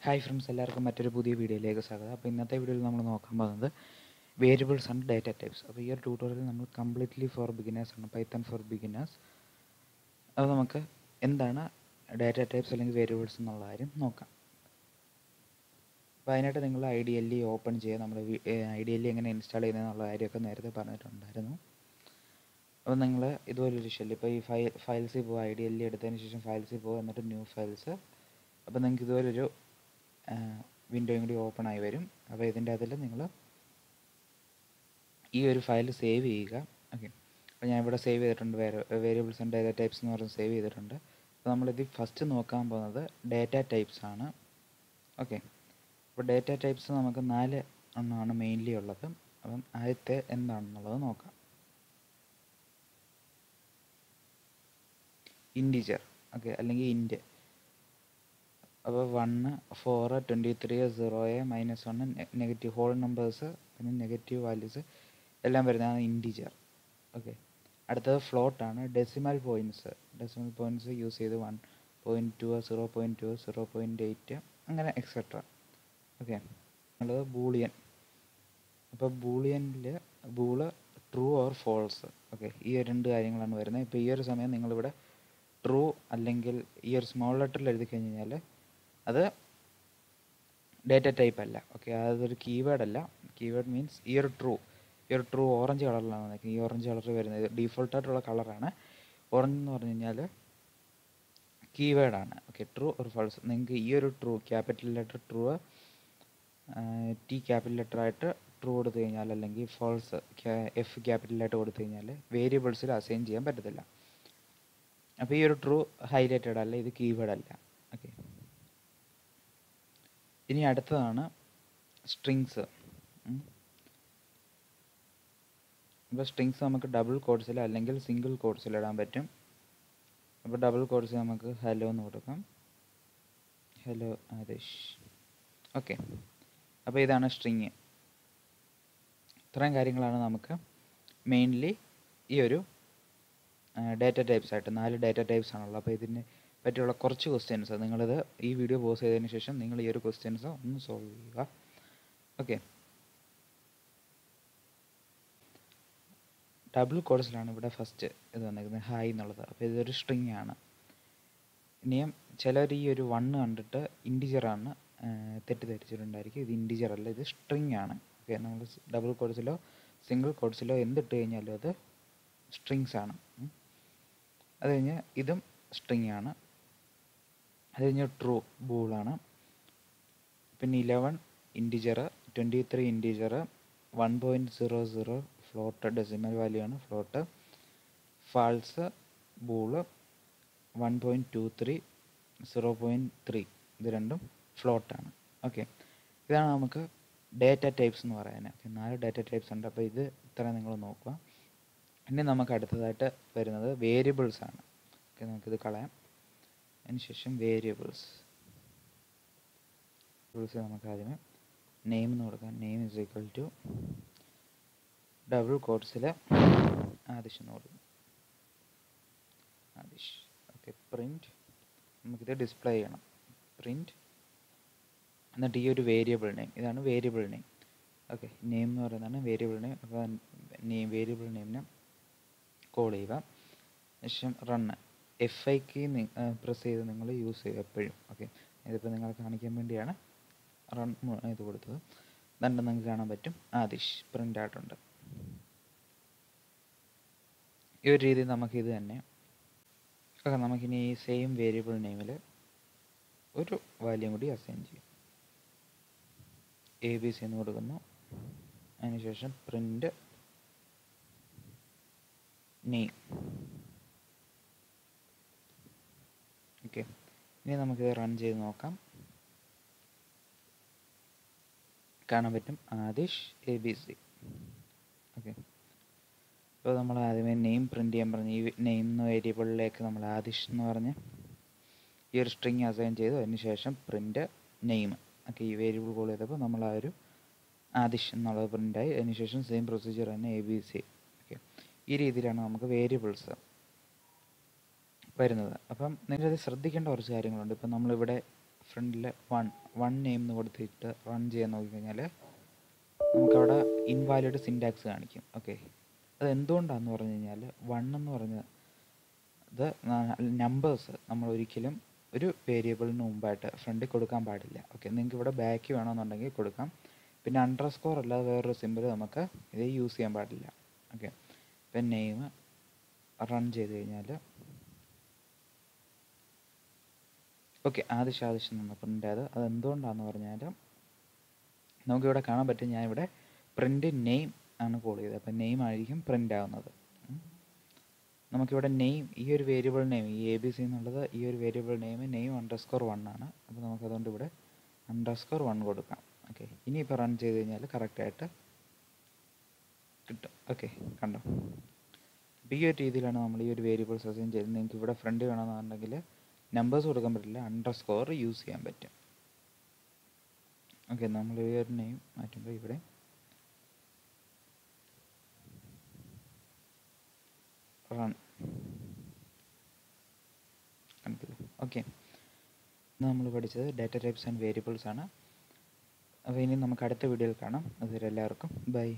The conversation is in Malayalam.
ഹായ് ഫ്രണ്ട്സ്, എല്ലാവർക്കും മറ്റൊരു പുതിയ വീഡിയോയിലേക്ക് സ്വാഗതം. അപ്പോൾ ഇന്നത്തെ വീഡിയോയിൽ നമ്മൾ നോക്കാൻ പോകുന്നത് വേരിയബിൾസ് ആൻഡ് ഡാറ്റ ടൈപ്സ്. അപ്പോൾ ഈ ഒരു ട്യൂട്ടോറിയൽ നമ്മൾ കംപ്ലീറ്റ്ലി ഫോർ ബിഗിനേഴ്സ് ആണ്, പൈത്തൺ ഫോർ ബിഗിനേഴ്സ്. അത് നമുക്ക് എന്താണ് ഡാറ്റ ടൈപ്സ് അല്ലെങ്കിൽ വേരിയബിൾസ് എന്നുള്ള കാര്യം നോക്കാം. അപ്പോൾ അതിനായിട്ട് നിങ്ങൾ ഐഡിയലി ഓപ്പൺ ചെയ്യുക. നമ്മൾ ഐഡിയലി എങ്ങനെ ഇൻസ്റ്റാൾ ചെയ്യുന്നതെന്നുള്ള കാര്യമൊക്കെ നേരത്തെ പറഞ്ഞിട്ടുണ്ടായിരുന്നു. അപ്പോൾ നിങ്ങൾ ഇതുപോലൊരു ഷെല്ല്, ഇപ്പോൾ ഈ ഫയൽസിൽ പോകുക, ഐഡിയലി എടുത്തതിന് ശേഷം ഫയൽസിൽ പോകുക, എന്നിട്ട് ന്യൂ ഫയൽസ്. അപ്പോൾ നിങ്ങൾക്ക് ഇതുപോലൊരു വിൻഡോയും കൂടി ഓപ്പൺ ആയി വരും. അപ്പോൾ ഇതിൻ്റെ അതിൽ നിങ്ങൾ ഈ ഒരു ഫയൽ സേവ് ചെയ്യുക. ഓക്കെ, അപ്പോൾ ഞാൻ ഇവിടെ സേവ് ചെയ്തിട്ടുണ്ട്, വേരിയബിൾസ് ആൻഡ് ഡാറ്റ ടൈപ്സ് എന്ന് പറഞ്ഞ് സേവ് ചെയ്തിട്ടുണ്ട്. അപ്പോൾ നമ്മളിത് ഫസ്റ്റ് നോക്കാൻ പോകുന്നത് ഡാറ്റ ടൈപ്സ് ആണ്. ഓക്കെ, അപ്പോൾ ഡാറ്റ ടൈപ്സ് നമുക്ക് 4 എണ്ണമാണ് മെയിൻലി ഉള്ളത്. അപ്പം ആദ്യത്തെ എന്താണെന്നുള്ളത് നോക്കാം. ഇൻറ്റിജർ, ഓക്കെ, അല്ലെങ്കിൽ ഇൻറ്റ്. അപ്പോൾ 1, 4, 23, 0, -1, നെഗറ്റീവ് ഹോൾ നമ്പേഴ്സ്, പിന്നെ നെഗറ്റീവ് വാല്യൂസ് എല്ലാം വരുന്നതാണ് ഇൻറ്റിജർ. ഓക്കെ, അടുത്തത് ഫ്ലോട്ടാണ്. ഡെസിമൽ പോയിൻറ്റ്സ് യൂസ് ചെയ്ത് 1.2, 0.2, 0.8 അങ്ങനെ എക്സെട്ര. ഓക്കെ, ഉള്ളത് ബൂളിയൻ. അപ്പോൾ ബൂളിയനിൽ ബൂള് ട്രൂ ഓർ ഫോൾസ്. ഓക്കെ, ഈ 2 കാര്യങ്ങളാണ് വരുന്നത്. ഇപ്പോൾ ഈ ഒരു സമയം നിങ്ങളിവിടെ ട്രൂ അല്ലെങ്കിൽ ഈ ഒരു സ്മോൾ ലെറ്ററിൽ എഴുതി കഴിഞ്ഞ് കഴിഞ്ഞാൽ അത് ഡേറ്റ ടൈപ്പ് അല്ല. ഓക്കെ, അതൊരു കീവേഡ് അല്ല. കീവേഡ് മീൻസ് ഈ ഒരു ട്രൂ ഓറഞ്ച് കളറിലാണ് നിൽക്കുന്നത്. ഈ ഓറഞ്ച് കളർ വരുന്നത് ഡീഫോൾട്ടായിട്ടുള്ള കളറാണ്. ഓറഞ്ച് എന്ന് പറഞ്ഞു കഴിഞ്ഞാൽ കീവേഡാണ്. Okay, true or false. നിങ്ങൾക്ക് ഈ ഒരു true capital letter true, T capital letter ആയിട്ട് ട്രൂ കൊടുത്തു കഴിഞ്ഞാൽ, അല്ലെങ്കിൽ ഫാൾസ് എഫ് ക്യാപിറ്റലായിട്ട് കൊടുത്തു കഴിഞ്ഞാൽ വേരിയബിൾസിൽ അസൈൻ ചെയ്യാൻ പറ്റത്തില്ല. അപ്പോൾ ഈ ഒരു ട്രൂ ഹൈലൈറ്റഡ് അല്ല, ഇത് കീവേഡ് അല്ല. ഓക്കെ, ഇനി അടുത്തതാണ് സ്ട്രിങ്സ്. അപ്പോൾ സ്ട്രിങ്സ് നമുക്ക് ഡബിൾ കോഡ്സിൽ അല്ലെങ്കിൽ സിംഗിൾ കോഡ്സിൽ ഇടാൻ പറ്റും. അപ്പോൾ ഡബിൾ കോഡ്സിൽ നമുക്ക് ഹലോ എന്ന് കൊടുക്കാം. ഹലോ ആതിഷ്. ഓക്കെ, അപ്പോൾ ഇതാണ് സ്ട്രിങ്. ഇത്രയും കാര്യങ്ങളാണ് നമുക്ക് മെയിൻലി ഈ ഒരു ഡാറ്റ ടൈപ്സ് ആയിട്ട് 4 ഡാറ്റ ടൈപ്സ് ആണുള്ളത്. അപ്പോൾ ഇതിനെ പറ്റിയുള്ള കുറച്ച് ക്വസ്റ്റ്യൻസ് നിങ്ങളിത് ഈ വീഡിയോ പോസ് ചെയ്തതിന് ശേഷം നിങ്ങൾ ഈ ഒരു ക്വസ്റ്റ്യൻസ് ഒന്ന് സോൾവ് ചെയ്യുക. ഓക്കെ, ഡബിൾ കോഡ്സിലാണ് ഇവിടെ ഫസ്റ്റ് ഇത് വന്നിരിക്കുന്നത്, ഹായ് എന്നുള്ളത്. അപ്പോൾ ഇതൊരു സ്ട്രിങ് ആണ്. ഇനിയും ചിലർ ഈ ഒരു 1 കണ്ടിട്ട് ഇൻറ്റിജറാണ് തെറ്റിദ്ധരിച്ചിട്ടുണ്ടായിരിക്കും. ഇത് ഇൻറ്റിജർ അല്ല, ഇത് സ്ട്രിങ് ആണ്. ഓക്കെ, നമ്മൾ ഡബിൾ കോഡ്സിലോ സിംഗിൾ കോഡ്സിലോ എന്തിട്ട് കഴിഞ്ഞാലും അത് സ്ട്രിങ്സ് ആണ്. അത് കഴിഞ്ഞ് ഇതും സ്ട്രിങ് ആണ്. അത് കഴിഞ്ഞ് ട്രൂ ബൂളാണ്. പിന്നെ 11 integer, 23 integer, 1.00 float decimal value ആണ് ഫ്ലോട്ട്. ഫാൾസ് ബൂള് 1.23, 0.3 ഇത് രണ്ടും ഫ്ലോട്ടാണ്. ഓക്കെ, ഇതാണ് നമുക്ക് ഡാറ്റ ടൈപ്സ് എന്ന് പറയാൻ. ഓക്കെ, 4 ഡാറ്റ ടൈപ്സ് ഉണ്ട്. അപ്പോൾ ഇത് ഇത്ര നിങ്ങൾ നോക്കുക. ഇനി നമുക്ക് അടുത്തതായിട്ട് വരുന്നത് വേരിയബിൾസ് ആണ്. ഓക്കെ, നമുക്കിത് കളയാം. അതിനുശേഷം വേരിയബിൾസ് നമുക്ക് ആദ്യമേ നെയിം എന്ന് കൊടുക്കാം. Name is equal to double കോഡ്സിൽ ആദിഷ് എന്ന് കൊടുക്കും. ആദിഷ്. Okay, print. നമുക്കിത് ഡിസ്പ്ലേ ചെയ്യണം. പ്രിൻറ്റ്, എന്നിട്ട് ഈ ഒരു വേരിയബിൾ നെയിം, ഇതാണ് വേരിയബിൾ നെയിം. ഓക്കെ, നെയിം എന്ന് പറയുന്നതാണ് വേരിയബിൾ നെയിം. അപ്പോൾ വേരിയബിൾ നെയിമിനെ കോൾ ചെയ്യുക. ശേഷം റണ്ണ്. FI കീ പ്രസ് ചെയ്ത് നിങ്ങൾ യൂസ് ചെയ്യുക എപ്പോഴും. ഓക്കെ, ഇതിപ്പോൾ നിങ്ങൾ കാണിക്കാൻ വേണ്ടിയാണ് റൺ ഇത് കൊടുത്തത്. എന്നിട്ട് നിങ്ങൾക്ക് കാണാൻ പറ്റും ആദിഷ് പ്രിൻ്റ് ആയിട്ടുണ്ട്. ഈ ഒരു രീതിയിൽ നമുക്കിത് തന്നെ. ഓക്കെ, നമുക്കിനി ഈ സെയിം വേരിയബിൾ നെയിമിൽ ഒരു വാല്യൂ കൂടി അസൈൻ ചെയ്യും. ABC എന്ന് കൊടുക്കുന്നു. അതിനുശേഷം പ്രിൻ്റ് നെയിം. ഓക്കെ, ഇനി നമുക്കിത് റൺ ചെയ്ത് നോക്കാം. കാണാൻ പറ്റും ആദിഷ് ABC. ഓക്കെ, അപ്പോൾ നമ്മൾ ആദ്യമേ നെയിം പ്രിൻ്റ് ചെയ്യാൻ പറഞ്ഞ് ഈ നെയിം എന്ന വേരിയബിളിലേക്ക് നമ്മൾ ആദിഷ് എന്ന് പറഞ്ഞ് ഈ ഒരു സ്ട്രിങ് അസൈൻ ചെയ്തു. അതിനുശേഷം പ്രിൻ്റ് നെയിം. ഓക്കെ, ഈ വേരിയബിൾ കോൾ ചെയ്തപ്പോൾ നമ്മൾ ആ ഒരു ആദിഷ് എന്നുള്ളത് പ്രിൻ്റായി. അതിനുശേഷം സെയിം പ്രൊസീജിയർ തന്നെ ABC. ഓക്കെ, ഈ രീതിയിലാണ് നമുക്ക് വേരിയബിൾസ് വരുന്നത്. അപ്പം നിങ്ങളിത് ശ്രദ്ധിക്കേണ്ട കുറച്ച് കാര്യങ്ങളുണ്ട്. ഇപ്പം നമ്മളിവിടെ ഫ്രണ്ടിൽ വൺ നെയിം എന്ന് കൊടുത്തിട്ട് റൺ ചെയ്യാൻ നോക്കിക്കഴിഞ്ഞാൽ നമുക്കവിടെ ഇൻവാലിഡ് സിൻറ്റാക്സ് കാണിക്കും. ഓക്കെ, അത് എന്തുകൊണ്ടാണെന്ന് പറഞ്ഞു കഴിഞ്ഞാൽ എന്ന് പറഞ്ഞത് നമ്പേഴ്സ് നമ്മൾ ഒരിക്കലും ഒരു വേരിയബിളിന് മുമ്പായിട്ട് ഫ്രണ്ടിൽ കൊടുക്കാൻ പാടില്ല. ഓക്കെ, നിങ്ങൾക്ക് ഇവിടെ ബാക്ക് വേണമെന്നുണ്ടെങ്കിൽ കൊടുക്കാം. പിന്നെ അണ്ടർസ്കോർ അല്ലാതെ വേറൊരു സിമ്പിൾ നമുക്ക് ഇത് യൂസ് ചെയ്യാൻ പാടില്ല. ഓക്കെ, ഇപ്പം നെയിം റൺ ചെയ്ത് കഴിഞ്ഞാൽ ഓക്കെ ആദിശ് നമ്മൾ പ്രിൻ്റ് ചെയ്ത് അത് എന്തുകൊണ്ടാണെന്ന് പറഞ്ഞാൽ നമുക്കിവിടെ കാണാൻ പറ്റും. ഞാനിവിടെ പ്രിൻ്റ് നെയിം ആണ് കോൾ ചെയ്തത്. അപ്പം നെയിം ആയിരിക്കും പ്രിൻ്റ് ആവുന്നത്. നമുക്കിവിടെ നെയിം ഈ ഒരു വേരിയബിൾ നെയിം ഈ ABC എന്നുള്ളത് ഈ ഒരു വേരിയബിൾ നെയിം _1 ആണ്. അപ്പോൾ നമുക്കതുകൊണ്ട് ഇവിടെ _1 കൊടുക്കാം. ഓക്കെ, ഇനിയിപ്പോൾ റൺ ചെയ്ത് കഴിഞ്ഞാൽ കറക്റ്റായിട്ട് കിട്ടും. ഓക്കെ, കണ്ടോ? അപ്പോൾ ഈ ഒരു രീതിയിലാണ് നമ്മൾ ഈ ഒരു വേരിയബിൾസ് അസൈൻ ചെയ്യുന്നത്. നിങ്ങൾക്ക് ഇവിടെ ഫ്രണ്ട് വേണമെന്നുണ്ടെങ്കിൽ നമ്പേഴ്സ് കൊടുക്കാൻ പറ്റില്ല, അണ്ടർസ്കോർ യൂസ് ചെയ്യാൻ പറ്റും. ഓക്കെ, നമ്മൾ ഈ ഒരു നെയിം മാറ്റുമ്പോൾ ഇവിടെ റൺ കണ്ടല്ലോ. ഓക്കെ, നമ്മൾ പഠിച്ചത് ഡാറ്റ ടൈപ്സ് ആൻഡ് വേരിയബിൾസ് ആണ്. അപ്പോൾ ഇനി നമുക്ക് അടുത്ത വീഡിയോയിൽ കാണാം. അതുവരെ എല്ലാവർക്കും ബൈ.